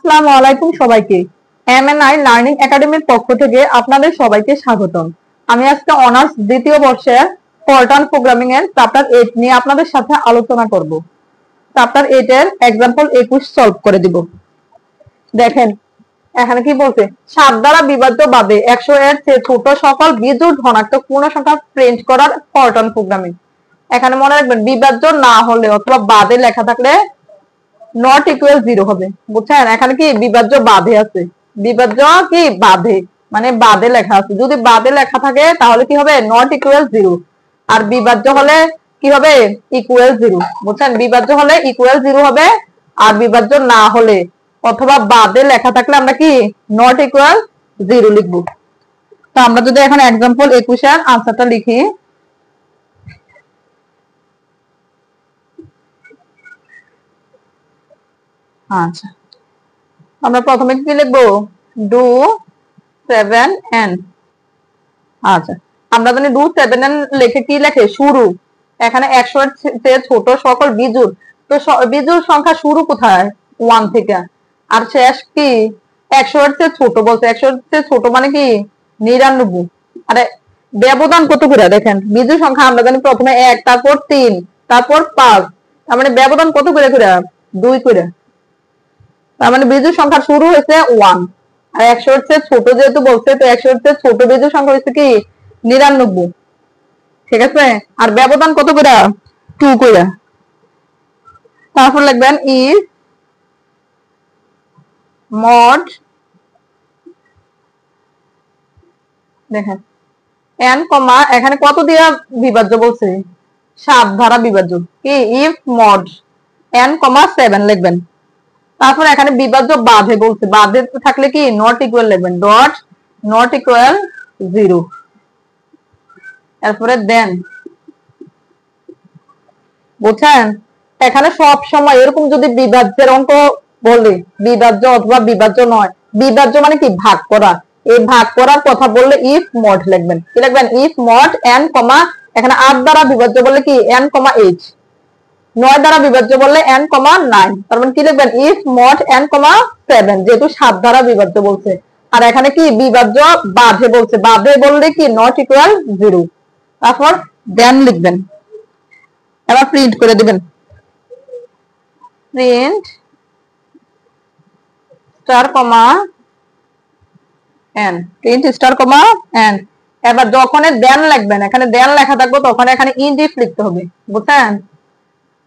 আসসালামু আলাইকুম সবাইকে। এমএনআই লার্নিং একাডেমির পক্ষ থেকে আপনাদের সবাইকে স্বাগতম। আমি আজকে অনার্স দ্বিতীয় বর্ষের ফরট্রান প্রোগ্রামিং এর চ্যাপ্টার 8 নিয়ে আপনাদের সাথে আলোচনা করব। চ্যাপ্টার 8 এর एग्जांपल 21 সলভ করে দিব। দেখেন এখানে কি বলছে, 7 দ্বারা বিভাজ্য বাদে 100 এর চেয়ে ছোট সকল বিজোড় ধনাত্মক পূর্ণ সংখ্যা প্রিন্ট করার ফরট্রান প্রোগ্রামিং। এখানে মনে রাখবেন বিভাজ্য না হলে অথবা বাদে লেখা থাকলে নট ইকুয়াল 0 হবে, বুঝছেন? এখানে কি বিভাজ্য বাদে আছে, বিভাজ্য কি বাদে মানে বাদে লেখা আছে। যদি বাদে লেখা থাকে তাহলে কি হবে, নট ইকুয়াল 0। আর বিভাজ্য হলে কি হবে, ইকুয়াল 0, বুঝছেন? বিভাজ্য হলে ইকুয়াল 0 হবে, আর বিভাজ্য না হলে অথবা বাদে লেখা থাকলে আমরা কি নট ইকুয়াল 0 লিখব। তো আমরা যদি এখন एग्जांपल 21 এর आंसरটা লিখি, আচ্ছা আমরা প্রথমে কি লিখবো, ডু 7n। আচ্ছা আমরা জানি ডু 7n লিখে কি লেখে, শুরু। এখানে 100 এর চেয়ে ছোট সকল বিজোড়, তো বিজোড় সংখ্যা শুরু কোথায়, 1 থেকে, আর শেষ কি 100 এর চেয়ে ছোট বলছে। 100 এর চেয়ে ছোট মানে কি 99। আরে ব্যবধান কত করে দেখেন, বিজোড় সংখ্যা আমরা জানি প্রথমে 1, তারপর 3, তারপর 5, তার মানে ব্যবধান কত করে 2 করে। তার মানে বিজোড় সংখ্যা শুরু হয়েছে 1, আর 100 এর চেয়ে ছোট যেহেতু বলছে, তো 100 এর চেয়ে ছোট বিজোড় সংখ্যা হচ্ছে কি 99, ঠিক আছে? আর ব্যবধান কত করে, 2 করে। তারপর লিখবেন ইফ মড, দেখেন n কমা এখানে কত দিয়া বিভাজ্য বলছে, 7 দ্বারা বিভাজ্য, কি ইফ মড n কমা 7 লিখবেন। তারপর এখানে বিভাজ্য বাদে বলছে, বাদে থাকলে কি নট ইকুয়াল লিখবেন, ডট নট ইকুয়াল 0। তারপরে দেন, বুঝছেন? এখানে সব সময় এরকম যদি বিভাজ্যের অঙ্ক বলে, বিভাজ্য অথবা বিভাজ্য নয়, বিভাজ্য মানে কি ভাগ করা, এই ভাগ করার কথা বললে ইফ মড লিখবেন। কি লিখবেন, ইফ মড n কমা এখানে 8 দ্বারা বিভাজ্য বললে কি n কমা 8, 9 দ্বারা বিভাজ্য বললে n কমা 9, তার মানে কি লিখবেন, ইফ মড n কমা 7, যেহেতু 7 দ্বারা বিভাজ্য বলছে। আর এখানে কি বিভাজ্য বাদে বলছে, বাদে বললে কি নট ইকুয়াল 0। তারপর দেন লিখবেন, এবার প্রিন্ট করে দিবেন, print star comma n, print star comma n। এবার যখন দেন লিখবেন, এখানে দেন লেখা থাকবে তখন এখানে ইন্ট ইফ লিখতে হবে, বুঝছেন?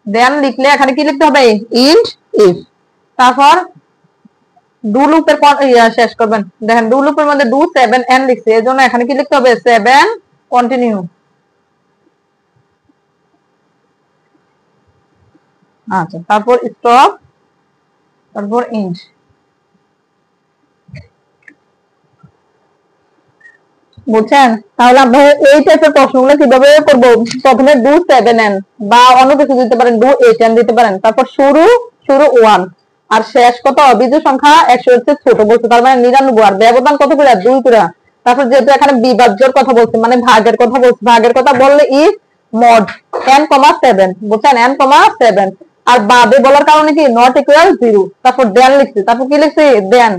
দেন লিখলে এখানে কি লিখতে হবে, ইন্ট ইফ। তারপর ডু লুপের শেষ করবেন। দেখেন ডু লুপের মধ্যে ডু 7n লিখছে, এজন্য এখানে কি লিখতে হবে, 7 কন্টিনিউ। আচ্ছা তারপর স্টপ, তারপর ইন্ট। বুঝছেন? তাহলে আমরা এই টাইপের প্রশ্নগুলো কিভাবে করব, প্রথমে ডু 7n বা অন্য কিছু দিতে পারেন, ডু 8n দিতে পারেন। তারপর শুরু 1, আর শেষ কত, বিজোড় সংখ্যা 100 এর চেয়ে ছোট বলছে, তার মানে 99, আর ব্যবধান কত করে, 2 করে। তারপর যেহেতু এখানে বিভাজ্যের কথা বলছে মানে ভাগের কথা বলছে, ভাগের কথা বললে ইফ মড n কমা 7, বুঝছেন? n কমা 7, আর বাদে বলার কারণে কি নট ইকুয়াল 0। তারপর দেন লিখছে, তারপর কি লিখছে, দেন।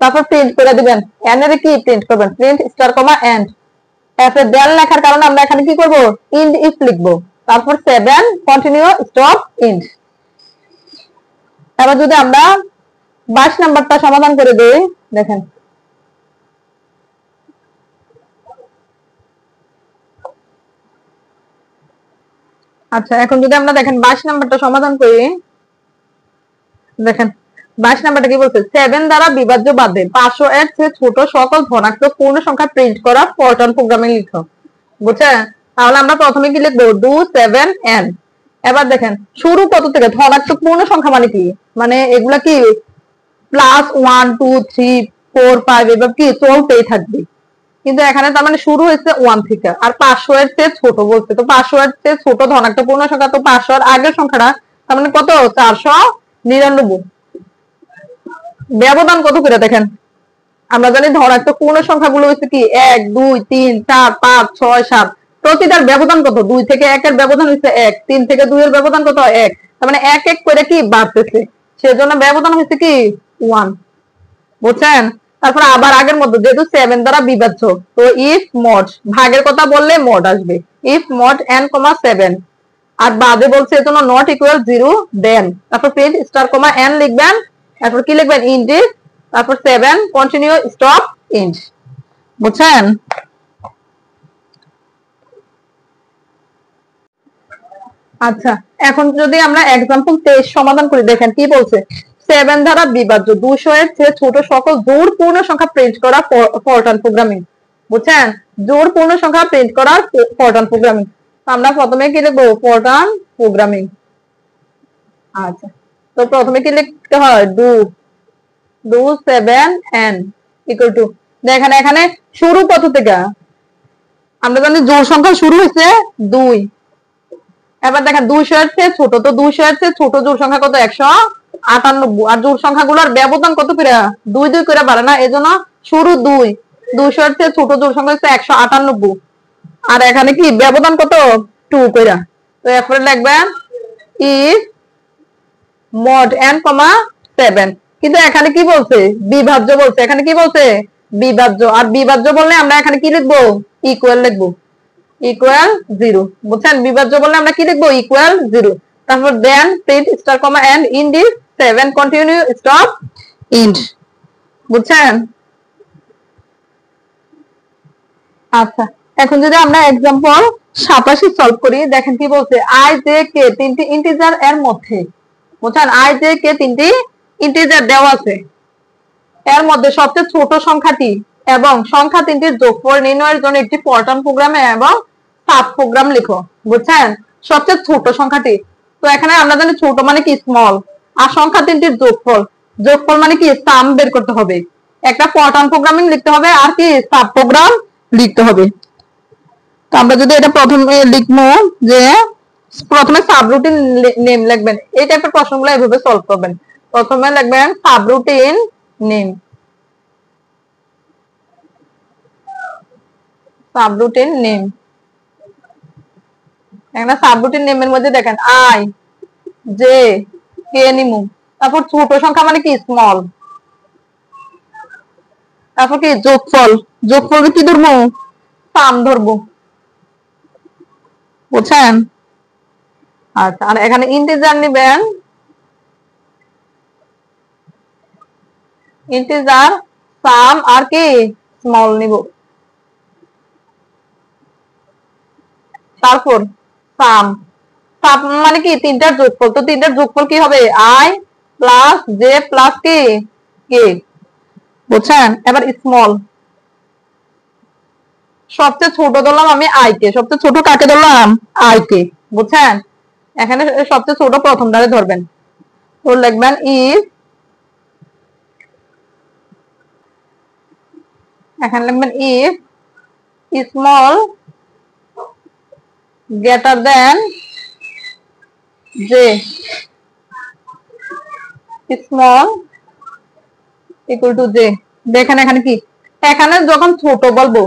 তারপর প্রিন্ট করে দিবেন, n এর কি প্রিন্ট করবেন, প্রিন্ট স্টার কমা এন্ড। তারপর দেন লেখার কারণে আমরা এখানে কি করব, ইন্ড ইফ লিখবো। তারপর 7 কন্টিনিউ স্টপ ইন্ড। এবার যদি আমরা 22 নাম্বারটা সমাধান করে দেই, দেখেন আচ্ছা এখন যদি আমরা দেখেন 22 নাম্বারটা সমাধান করি, দেখেন 22 নাম্বারটা কি বলছে, 7 দ্বারা বিভাজ্য বাদে 500 এর চেয়ে ছোট সকল ধনাত্মক পূর্ণ সংখ্যা প্রিন্ট করা ফরট্রান প্রোগ্রামিং লিখো। বুঝছেন? তাহলে আমরা প্রথমে কি লিখবো, ডু 7n। এবার দেখেন শুরু কত থেকে, ধনাত্মক পূর্ণ সংখ্যা মানে কি, মানে এগুলা কি প্লাস 1 2 3 4 5 এবার কি চলতেই থাকবে। কিন্তু এখানে তার মানে শুরু হয়েছে 1 থেকে, আর 500 এর চেয়ে ছোট বলছে, তো 500 এর চেয়ে ছোট ধনাত্মক পূর্ণ সংখ্যা, তো 500 এর আগের সংখ্যাটা তার মানে কত, 499। ব্যবধান কত করে দেখেন, আমরা জানি ধনাত্মক পূর্ণ সংখ্যাগুলো হচ্ছে কি 1 2 3 4 5 6 7, প্রতিটার ব্যবধান কত, 2 থেকে 1 এর ব্যবধান হচ্ছে 1, 3 থেকে 2 এর ব্যবধান কত 1, তার মানে 1 1 করে কি বাড়তেছে, সেজন্য ব্যবধান হচ্ছে কি 1 বুঝছেন। তারপর আবার আগের মতো যেহেতু 7 দ্বারা বিভাজ্য, তো ইফ মড, ভাগের কথা বললে মড আসবে, ইফ মড n, 7 আর বাদে বলছে এজন্য নট ইকুয়াল 0 দেন তারপর প্রিন্ট স্টার কমা n লিখবেন, তারপর কি লিখবেন ইন্ট, তারপর 7 কন্টিনিউ স্টপ ইন্ট। বুঝছেন। আচ্ছা, এখন যদি আমরা एग्जांपल 23 সমাধান করি, দেখেন কি বলছে, 7 দ্বারা বিভাজ্য 200 এর চেয়ে ছোট সকল জোড় পূর্ণ সংখ্যা প্রিন্ট করা ফরট্রান প্রোগ্রামিং। বুঝছেন, জোড় পূর্ণ সংখ্যা প্রিন্ট করা ফরট্রান প্রোগ্রামিং। আমরা প্রথমে কি লিখবো, ফরট্রান প্রোগ্রামিং। আচ্ছা, তো প্রথমে কি লিখতে হয়, ডু 7 n ইকুয়াল টু, দেখেন এখানে শুরু কত থেকে, আমরা জানি জোড় সংখ্যা শুরু হয়েছে 2। এবার দেখেন 200 এর চেয়ে ছোট, তো 200 এর চেয়ে ছোট জোড় সংখ্যা কত, 198, আর জোড় সংখ্যাগুলোর ব্যবধান কত করে, 2 2 করে বাড়ে না, এজন্য শুরু 2, 200 এর চেয়ে ছোট জোড় সংখ্যা হচ্ছে 198, আর এখানে কি ব্যবধান কত, 2 করে। তো এরপরে লিখবেন ইফ মড n, 7, কিন্তু এখানে কি বলছে, বিভাজ্য বলছে, এখানে কি বলছে, বিভাজ্য, আর বিভাজ্য বললে আমরা এখানে কি লিখবো, ইকুয়াল লিখবো, ইকুয়াল 0। বুঝছেন, বিভাজ্য বললে আমরা কি লিখবো, ইকুয়াল 0। তারপর then print star comma n in this 7 continue stop int. বুঝছেন। আচ্ছা, এখন যদি আমরা एग्जांपल 87 সলভ করি, দেখেন কি বলছে, i j k তিনটি ইন্টিজার এর মধ্যে, বুঝছেন, i j k তিনটি ইন্টিজার দেওয়া আছে, এর মধ্যে সবচেয়ে ছোট সংখ্যাটি এবং সংখ্যা তিনটির যোগফল নির্ণয়ের জন্য একটি ফরট্রান প্রোগ্রামে এবং সাব প্রোগ্রাম লিখো। বুঝছেন, সবচেয়ে ছোট সংখ্যাটি, তো এখানে আমরা জানি ছোট মানে কি, স্মল, আর সংখ্যা তিনটির যোগফল, যোগফল মানে কি, সাম বের করতে হবে, একটা ফরট্রান প্রোগ্রামিং লিখতে হবে, আর কি সাব প্রোগ্রাম লিখতে হবে। তো আমরা যদি এটা প্রথমে লিখবো, যে প্রথমে সাবরুটিন নেম লিখবেন, এই টাইপের প্রশ্নগুলো এভাবে সলভ করবেন। প্রথমে লিখবেন সাবরুটিন নেম, সাবরুটিন নেম, একটা সাবরুটিন নেমের মধ্যে দেখেন আই জে কে নিমু, তারপর ছোট সংখ্যা মানে কি, স্মল, তারপর কি যোগফল, যোগফল কি ধরবো, সাম ধরবো। বুঝছেন। আচ্ছা, আর এখানে ইন্টিজার নিবেন, ইন্টিজার সাম আর কি স্মল নিব, তারপর সাম, সাম মানে কি তিনটার যোগফল, তো তিনটার যোগফল কি হবে, i প্লাস জে প্লাস কি কে। বুঝছেন। এবার স্মল, সবচেয়ে ছোট ধরলাম আমি i কে, সবচেয়ে ছোট কাকে ধরলাম, i কে। বুঝছেন, এখানে সবচেয়ে ছোট প্রথমটারে ধরবেন, তো লিখবেন ইফ, এখানে লিখবেন if small greater than J, small equal to J. দেখেন এখানে কি, এখানে যখন ছোট বলবো,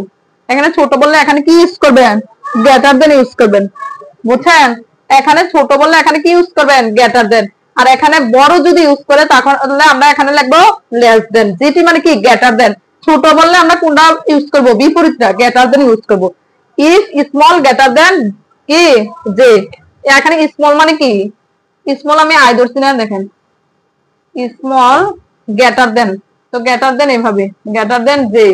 এখানে ছোট বললে এখানে কি ইউজ করবেন, গ্রেটার দেন ইউজ করবেন। বুঝছেন, এখানে ছোট বললে এখানে কি ইউজ করবেন, গ্রেটার দেন, আর এখানে বড় যদি ইউজ করে তাহলে আমরা এখানে লিখবো লেস দেন, যেটি মানে কি গ্রেটার দেন। ছোট বললে আমরা কোনটা ইউজ করব, বিপরীতটা, গ্রেটার দেন ইউজ করব। ইফ স্মল গ্রেটার দেন কি জে, এখানে স্মল মানে কি, স্মল আমি আই ধরছি না, দেখেন স্মল গ্রেটার দেন, তো গ্রেটার দেন এভাবে, গ্রেটার দেন জে,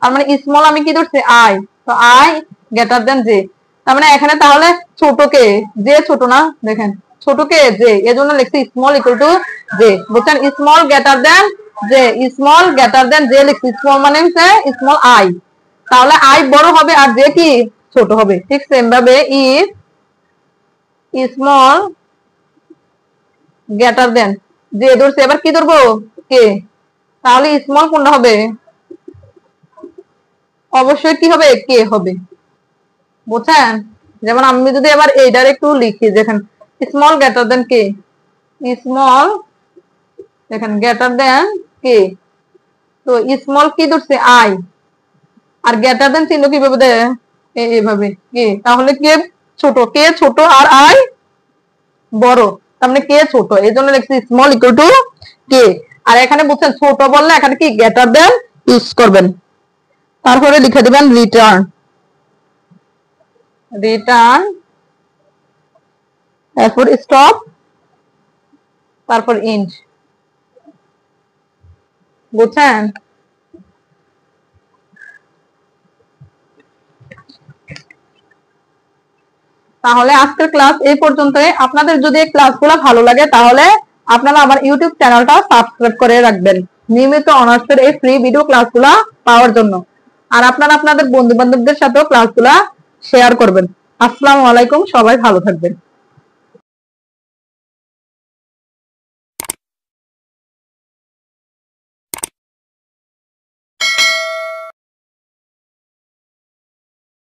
আর মানে স্মল আমি কি ধরছি, আই, তো আই গ্রেটার দেন জে, তার মানে এখানে তাহলে ছোট কে, জে ছোট না, দেখেন ছোট কে জে, এজন্য লিখছি স্মল ইকুয়াল টু জে। বুঝছেন, small greater than J, small greater than J লিখছি, স্মল মানে হচ্ছে স্মল আই, তাহলে আই বড় হবে আর জে কি ছোট হবে। ঠিক সেম ভাবে if small greater than J ধরছে, এবার কি ধরবো, কে, তাহলে স্মল কোনটা হবে, অবশ্যই কি হবে, কে হবে। বুঝছেন, যেমন আমি যদি এবার এইটার একটু লিখি, দেখেন স্মল গ্রেটার দেন কে, স্মল দেখেন গ্রেটার দেন কে, তো স্মল কি ধরছে, আই, আর গ্রেটার দেন চিহ্ন কিভাবে দেয়, এইভাবে কে, তাহলে কে ছোট, কে ছোট আর আই বড়, তার মানে কে ছোট, এই জন্য লিখছি স্মল ইকুয়াল টু কে। আর এখানে বুঝছেন ছোট বললে এখানে কি গ্রেটার দেন ইউজ করবেন। তারপরে লিখে দিবেন রিটার্ন, রিটার্ন, এরপর স্টপ, তারপর ইন্ট। বুঝছেন? তাহলে আজকের ক্লাস এই পর্যন্তই। আপনাদের যদি এই ক্লাসগুলো ভালো লাগে তাহলে আপনারা আমার ইউটিউব চ্যানেলটা সাবস্ক্রাইব করে রাখবেন নিয়মিত অনার্সের এই ফ্রি ভিডিও ক্লাসগুলো পাওয়ার জন্য। আর আপনারা আপনাদের বন্ধু বান্ধবদের সাথেও ক্লাসগুলো শেয়ার করবেন। আসসালামু আলাইকুম, সবাই ভালো থাকবেন।